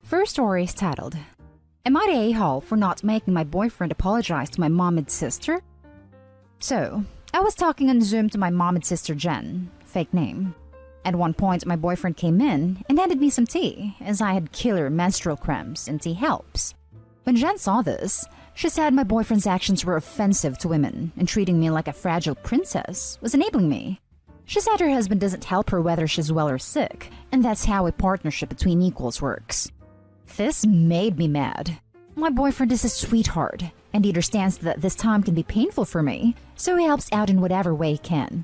First story is titled, Am I the a-hole for not making my boyfriend apologize to my mom and sister? So, I was talking on Zoom to my mom and sister Jen, fake name. At one point, my boyfriend came in and handed me some tea, as I had killer menstrual cramps and tea helps. When Jen saw this, she said my boyfriend's actions were offensive to women and treating me like a fragile princess was enabling me. She said her husband doesn't help her whether she's well or sick, and that's how a partnership between equals works. This made me mad. My boyfriend is a sweetheart, and he understands that this time can be painful for me, so he helps out in whatever way he can.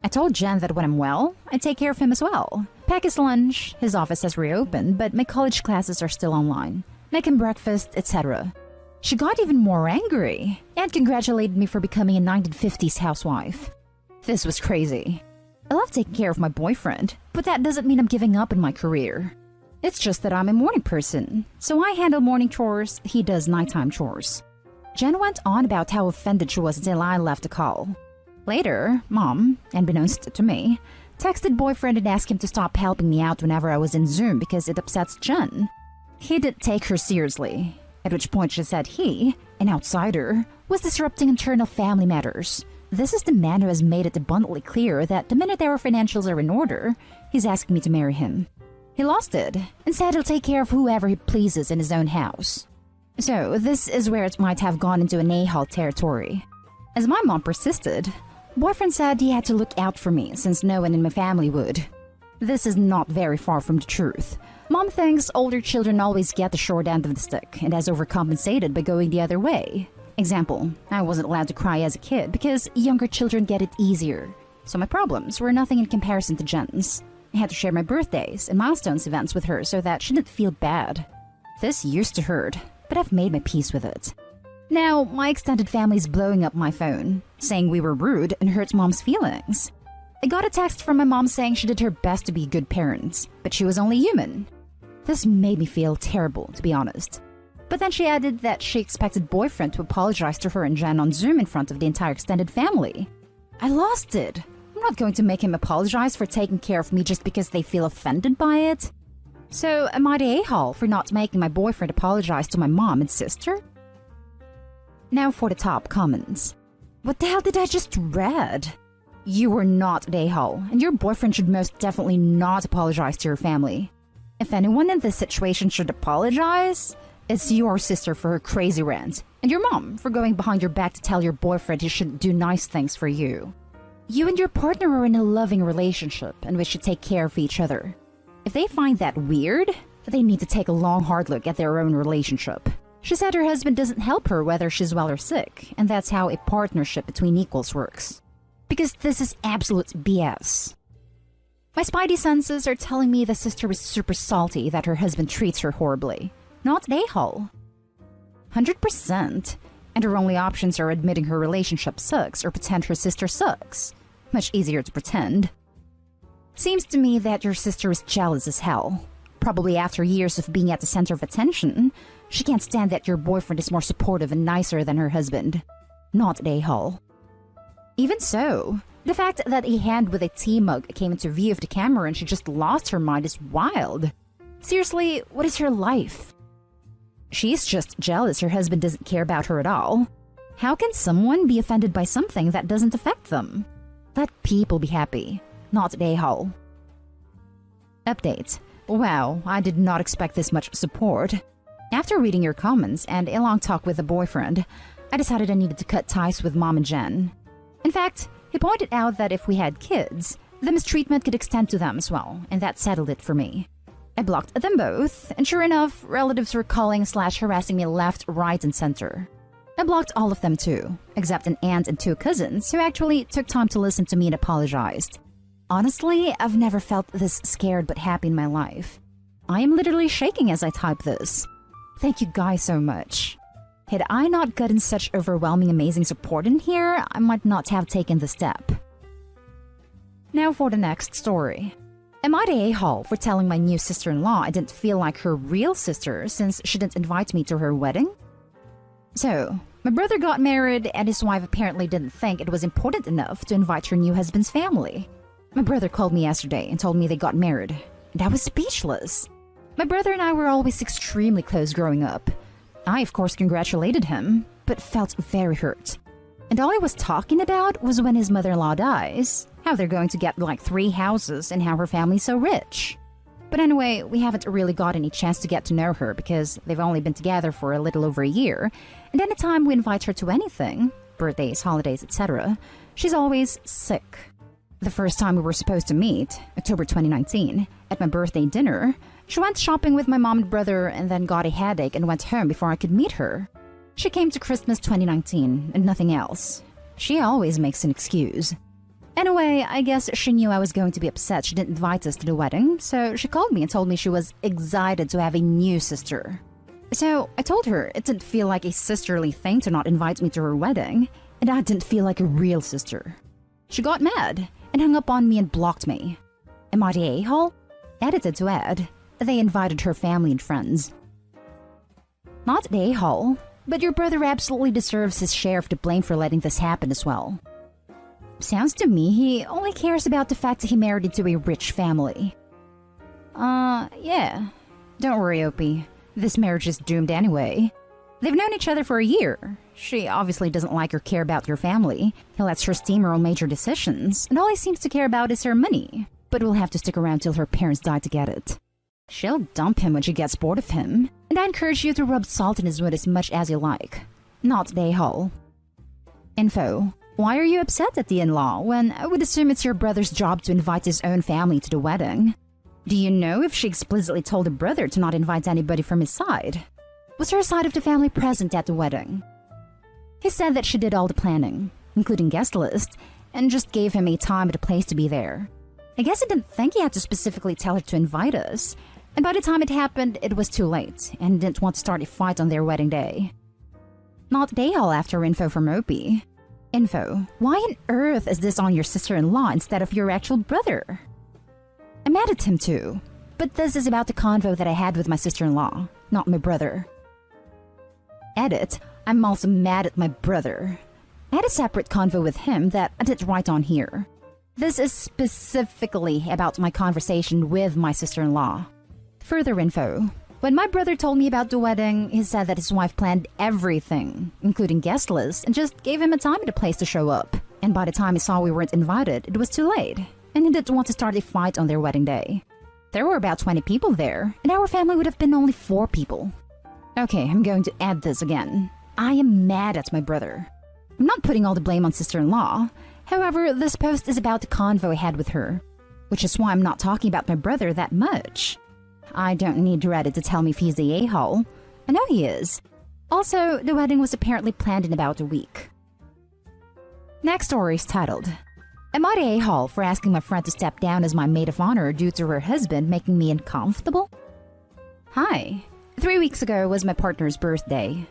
I told Jen that when I'm well, I take care of him as well. Pack his lunch, his office has reopened, but my college classes are still online. Make him breakfast, etc. She got even more angry, and congratulated me for becoming a 1950s housewife. This was crazy. I love taking care of my boyfriend, but that doesn't mean I'm giving up in my career. It's just that I'm a morning person, so I handle morning chores, he does nighttime chores. Jen went on about how offended she was until I left a call. Later, Mom, unbeknownst to me, texted boyfriend and asked him to stop helping me out whenever I was in Zoom because it upsets Jen. He didn't take her seriously, at which point she said he, an outsider, was disrupting internal family matters. This is the man who has made it abundantly clear that the minute our financials are in order, he's asking me to marry him. He lost it and said he'll take care of whoever he pleases in his own house. So this is where it might have gone into an a-hole territory. As my mom persisted, boyfriend said he had to look out for me since no one in my family would. This is not very far from the truth. Mom thinks older children always get the short end of the stick and has overcompensated by going the other way. Example, I wasn't allowed to cry as a kid because younger children get it easier. So my problems were nothing in comparison to Jen's. I had to share my birthdays and milestones events with her so that she didn't feel bad. This used to hurt, but I've made my peace with it. Now, my extended family's blowing up my phone, saying we were rude and hurt Mom's feelings. I got a text from my mom saying she did her best to be good parents, but she was only human. This made me feel terrible, to be honest. But then she added that she expected boyfriend to apologize to her and Jen on Zoom in front of the entire extended family. I lost it. I'm not going to make him apologize for taking care of me just because they feel offended by it. So, am I the a-hole for not making my boyfriend apologize to my mom and sister? Now for the top comments. What the hell did I just read? You were not the a-hole, and your boyfriend should most definitely not apologize to your family. If anyone in this situation should apologize, it's your sister for her crazy rant, and your mom for going behind your back to tell your boyfriend he shouldn't do nice things for you. You and your partner are in a loving relationship, and we should take care of each other. If they find that weird, they need to take a long hard look at their own relationship. She said her husband doesn't help her whether she's well or sick, and that's how a partnership between equals works. Because this is absolute BS. My spidey senses are telling me the sister is super salty that her husband treats her horribly. Not an a-hole. 100%. And her only options are admitting her relationship sucks or pretend her sister sucks. Much easier to pretend. Seems to me that your sister is jealous as hell. Probably after years of being at the center of attention, she can't stand that your boyfriend is more supportive and nicer than her husband. Not an a-hole. Even so, the fact that a hand with a tea mug came into view of the camera and she just lost her mind is wild. Seriously, what is her life? She's just jealous her husband doesn't care about her at all. How can someone be offended by something that doesn't affect them? Let people be happy, not an a-hole. Update. Wow, I did not expect this much support. After reading your comments and a long talk with the boyfriend, I decided I needed to cut ties with Mom and Jen. In fact, he pointed out that if we had kids, the mistreatment could extend to them as well, and that settled it for me. I blocked them both, and sure enough, relatives were calling/harassing me left, right, and center. I blocked all of them too, except an aunt and 2 cousins who actually took time to listen to me and apologized. Honestly, I've never felt this scared but happy in my life. I am literally shaking as I type this. Thank you guys so much. Had I not gotten such overwhelming amazing support in here, I might not have taken the step. Now for the next story. Am I the a-hole for telling my new sister-in-law I didn't feel like her real sister since she didn't invite me to her wedding? So, my brother got married and his wife apparently didn't think it was important enough to invite her new husband's family. My brother called me yesterday and told me they got married, and I was speechless. My brother and I were always extremely close growing up. I, of course, congratulated him, but felt very hurt. And all he was talking about was when his mother-in-law dies, how they're going to get like 3 houses and how her family's so rich. But anyway, we haven't really got any chance to get to know her because they've only been together for a little over a year, and anytime we invite her to anything, birthdays, holidays, etc., she's always sick. The first time we were supposed to meet, October 2019, at my birthday dinner, she went shopping with my mom and brother and then got a headache and went home before I could meet her. She came to Christmas 2019 and nothing else. She always makes an excuse. Anyway, I guess she knew I was going to be upset she didn't invite us to the wedding, so she called me and told me she was excited to have a new sister. So I told her it didn't feel like a sisterly thing to not invite me to her wedding, and I didn't feel like a real sister. She got mad and hung up on me and blocked me. Am I the a-hole? Edited to add, they invited her family and friends. Not the a-hole, but your brother absolutely deserves his share of the blame for letting this happen as well. Sounds to me he only cares about the fact that he married into a rich family. Yeah. Don't worry, Opie. This marriage is doomed anyway. They've known each other for a year. She obviously doesn't like or care about your family. He lets her steamroll major decisions, and all he seems to care about is her money. But we'll have to stick around till her parents die to get it. She'll dump him when she gets bored of him, and I encourage you to rub salt in his wound as much as you like. Not the a-hole. Info. Why are you upset at the in-law when I would assume it's your brother's job to invite his own family to the wedding? Do you know if she explicitly told her brother to not invite anybody from his side? Was her side of the family present at the wedding? He said that she did all the planning, including guest list, and just gave him a time and a place to be there. I guess he didn't think he had to specifically tell her to invite us, and by the time it happened, it was too late, and he didn't want to start a fight on their wedding day. Not day-hall after info from Opie. Info. Why on earth is this on your sister-in-law instead of your actual brother? I'm mad at him too, but this is about the convo that I had with my sister-in-law, not my brother. Edit. I'm also mad at my brother. I had a separate convo with him that I didn't write on here. This is specifically about my conversation with my sister-in-law. Further info. When my brother told me about the wedding, he said that his wife planned everything, including guest lists, and just gave him a time and a place to show up. And by the time he saw we weren't invited, it was too late, and he didn't want to start a fight on their wedding day. There were about 20 people there, and our family would have been only 4 people. Okay, I'm going to add this again. I am mad at my brother. I'm not putting all the blame on sister-in-law. However, this post is about the convo I had with her, which is why I'm not talking about my brother that much. I don't need Reddit to tell me if he's the a-hole. I know he is. Also, the wedding was apparently planned in about a week. Next story is titled, Am I the a-hole for asking my friend to step down as my maid of honor due to her husband making me uncomfortable? Hi. 3 weeks ago was my partner's birthday.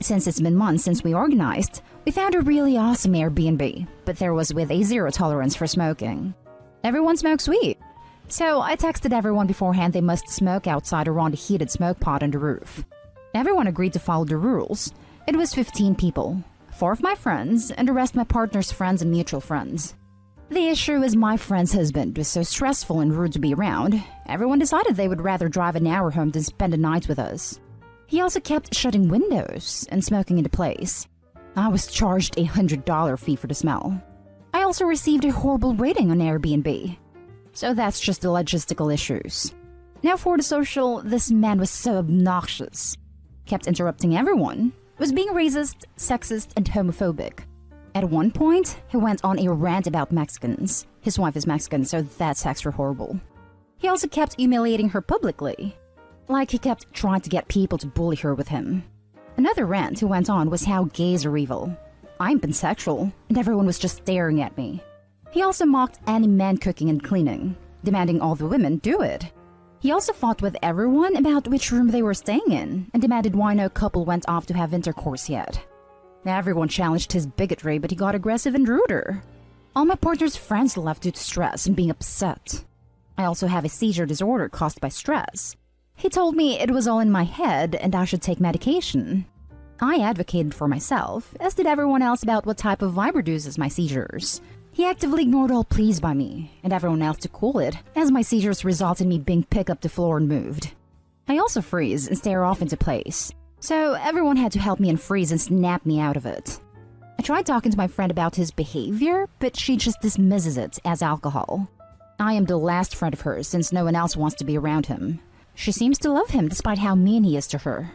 Since it's been months since we organized, we found a really awesome Airbnb, but there was with a 0 tolerance for smoking. Everyone smokes weed. So I texted everyone beforehand they must smoke outside around a heated smoke pot on the roof. Everyone agreed to follow the rules. It was 15 people, 4 of my friends, and the rest my partner's friends and mutual friends. The issue is my friend's husband was so stressful and rude to be around, everyone decided they would rather drive an hour home than spend a night with us. He also kept shutting windows and smoking into place. I was charged a $100 fee for the smell. I also received a horrible rating on Airbnb. So that's just the logistical issues. Now for the social, this man was so obnoxious. Kept interrupting everyone. Was being racist, sexist, and homophobic. At one point, he went on a rant about Mexicans. His wife is Mexican, so that's extra horrible. He also kept humiliating her publicly. Like he kept trying to get people to bully her with him. Another rant he went on was how gays are evil. I'm pansexual, and everyone was just staring at me. He also mocked any man cooking and cleaning, demanding all the women do it. He also fought with everyone about which room they were staying in, and demanded why no couple went off to have intercourse yet. Everyone challenged his bigotry, but he got aggressive and ruder. All my partner's friends left due to stress and being upset. I also have a seizure disorder caused by stress. He told me it was all in my head and I should take medication. I advocated for myself, as did everyone else about what type of vibe reduces my seizures. He actively ignored all pleas by me, and everyone else to cool it, as my seizures result in me being picked up the floor and moved. I also freeze and stare off into place, so everyone had to help me unfreeze and snap me out of it. I tried talking to my friend about his behavior, but she just dismisses it as alcohol. I am the last friend of hers since no one else wants to be around him. She seems to love him despite how mean he is to her.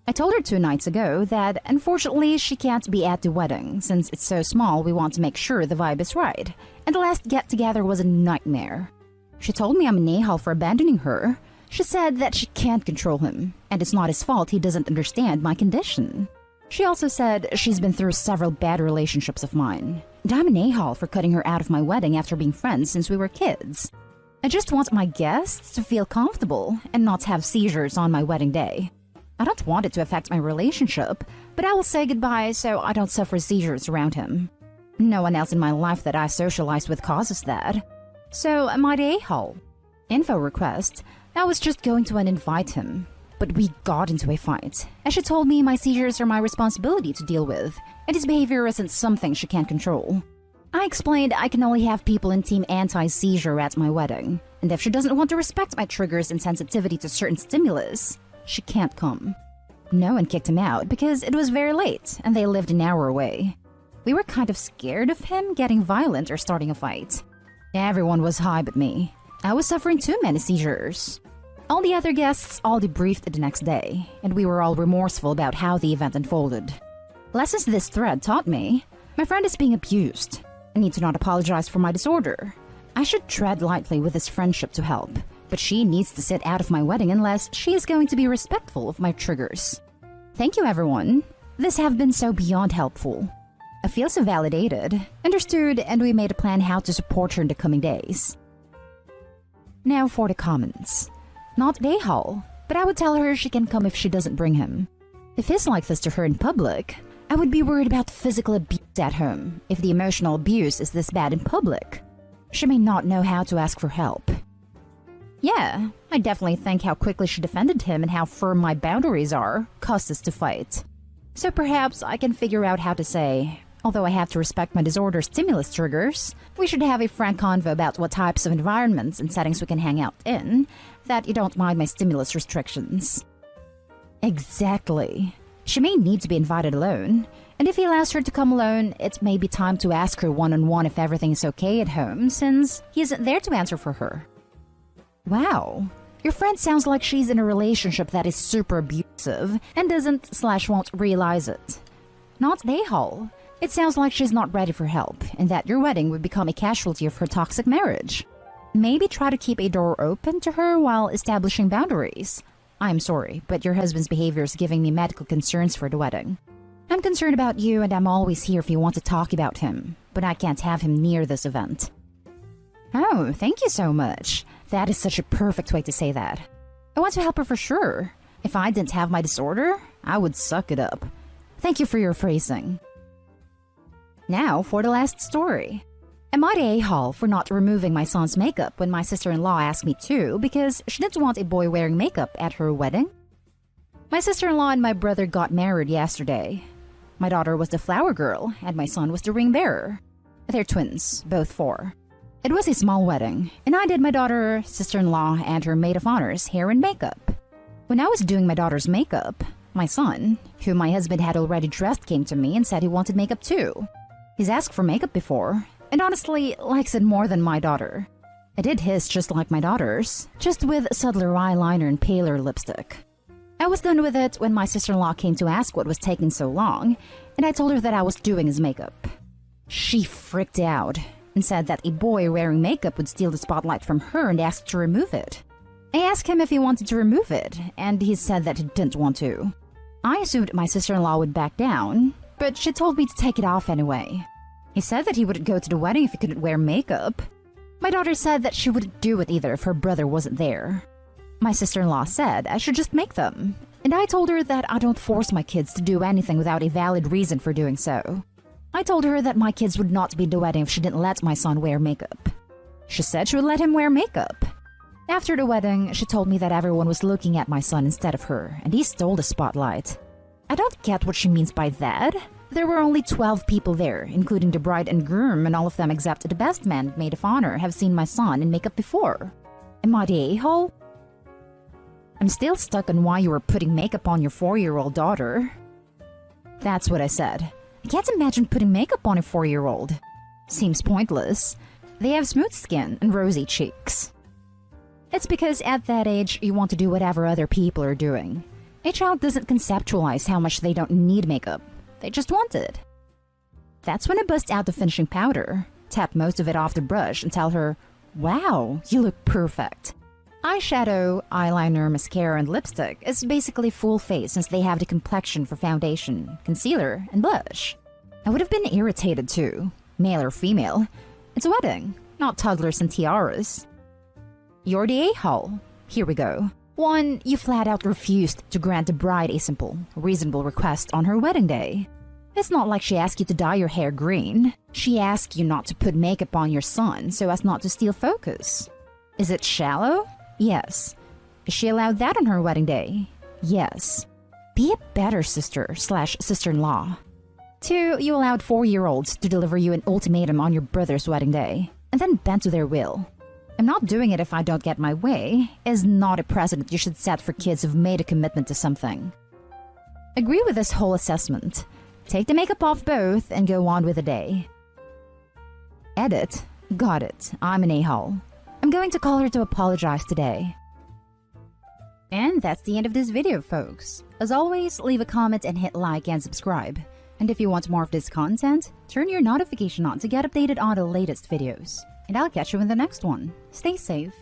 I told her 2 nights ago that unfortunately she can't be at the wedding since it's so small we want to make sure the vibe is right, and the last get-together was a nightmare. She told me I'm an a-hole for abandoning her. She said that she can't control him, and it's not his fault he doesn't understand my condition. She also said she's been through several bad relationships of mine, and I'm an a-hole for cutting her out of my wedding after being friends since we were kids. I just want my guests to feel comfortable and not have seizures on my wedding day. I don't want it to affect my relationship, but I will say goodbye so I don't suffer seizures around him. No one else in my life that I socialize with causes that. So am I the a-hole? Info request. I was just going to uninvite him, but we got into a fight, as she told me my seizures are my responsibility to deal with, and his behavior isn't something she can't control. I explained I can only have people in Team Anti-Seizure at my wedding, and if she doesn't want to respect my triggers and sensitivity to certain stimulus, she can't come. No one kicked him out because it was very late and they lived an hour away. We were kind of scared of him getting violent or starting a fight. Everyone was high but me. I was suffering too many seizures. All the other guests all debriefed the next day, and we were all remorseful about how the event unfolded. Lessons this thread taught me: my friend is being abused. I need to not apologize for my disorder. I should tread lightly with this friendship to help, but she needs to sit out of my wedding unless she is going to be respectful of my triggers. Thank you, everyone. This have been so beyond helpful. I feel so validated, understood, and we made a plan how to support her in the coming days. Now for the comments. Not the a-hole, but I would tell her she can come if she doesn't bring him. If he's like this to her in public, I would be worried about physical abuse at home if the emotional abuse is this bad in public. She may not know how to ask for help. Yeah, I definitely think how quickly she defended him and how firm my boundaries are caused us to fight. So perhaps I can figure out how to say, although I have to respect my disorder stimulus triggers, we should have a frank convo about what types of environments and settings we can hang out in, that you don't mind my stimulus restrictions. Exactly. She may need to be invited alone, and if he allows her to come alone, it may be time to ask her one-on-one if everything is okay at home, since he isn't there to answer for her. Wow, your friend sounds like she's in a relationship that is super abusive and doesn't/won't realize it. Not the a-hole. It sounds like she's not ready for help and that your wedding would become a casualty of her toxic marriage. Maybe try to keep a door open to her while establishing boundaries. I'm sorry, but your husband's behavior is giving me medical concerns for the wedding. I'm concerned about you and I'm always here if you want to talk about him, but I can't have him near this event. Oh, thank you so much. That is such a perfect way to say that. I want to help her for sure. If I didn't have my disorder, I would suck it up. Thank you for your phrasing. Now for the last story. Am I the a-hole for not removing my son's makeup when my sister-in-law asked me to because she didn't want a boy wearing makeup at her wedding? My sister-in-law and my brother got married yesterday. My daughter was the flower girl and my son was the ring bearer. They're twins, both 4. It was a small wedding, and I did my daughter, sister-in-law, and her maid of honor's hair and makeup. When I was doing my daughter's makeup, my son, whom my husband had already dressed, came to me and said he wanted makeup too. He's asked for makeup before, and honestly likes it more than my daughter. I did his just like my daughter's, just with subtler eyeliner and paler lipstick. I was done with it when my sister-in-law came to ask what was taking so long, and I told her that I was doing his makeup. She freaked out and said that a boy wearing makeup would steal the spotlight from her and asked to remove it. I asked him if he wanted to remove it, and he said that he didn't want to. I assumed my sister-in-law would back down, but she told me to take it off anyway. He said that he wouldn't go to the wedding if he couldn't wear makeup. My daughter said that she wouldn't do it either if her brother wasn't there. My sister-in-law said I should just make them, and I told her that I don't force my kids to do anything without a valid reason for doing so. I told her that my kids would not be at the wedding if she didn't let my son wear makeup. She said she would let him wear makeup. After the wedding, she told me that everyone was looking at my son instead of her, and he stole the spotlight. I don't get what she means by that. There were only 12 people there, including the bride and groom, and all of them except the best man and maid of honor have seen my son in makeup before. Am I the a-hole? I'm still stuck on why you were putting makeup on your 4-year-old daughter. That's what I said. I can't imagine putting makeup on a 4-year-old. Seems pointless. They have smooth skin and rosy cheeks. It's because at that age, you want to do whatever other people are doing. A child doesn't conceptualize how much they don't need makeup. They just want it. That's when I bust out the finishing powder, tap most of it off the brush, and tell her, "Wow, you look perfect." Eyeshadow, eyeliner, mascara, and lipstick is basically full face since they have the complexion for foundation, concealer, and blush. I would have been irritated too, male or female. It's a wedding, not toddlers and tiaras. You're the a-hole. Here we go. 1. You flat out refused to grant the bride a simple, reasonable request on her wedding day. It's not like she asked you to dye your hair green. She asked you not to put makeup on your son so as not to steal focus. Is it shallow? Yes. Is she allowed that on her wedding day? Yes. Be a better sister/sister-in-law. 2. You allowed 4-year-olds to deliver you an ultimatum on your brother's wedding day, and then bend to their will. "I'm not doing it if I don't get my way" is not a precedent you should set for kids who've made a commitment to something. Agree with this whole assessment. Take the makeup off both and go on with the day. Edit. Got it. I'm an a-hole. I'm going to call her to apologize today. And that's the end of this video, folks. As always, leave a comment and hit like and subscribe. And if you want more of this content, turn your notification on to get updated on the latest videos. And I'll catch you in the next one. Stay safe.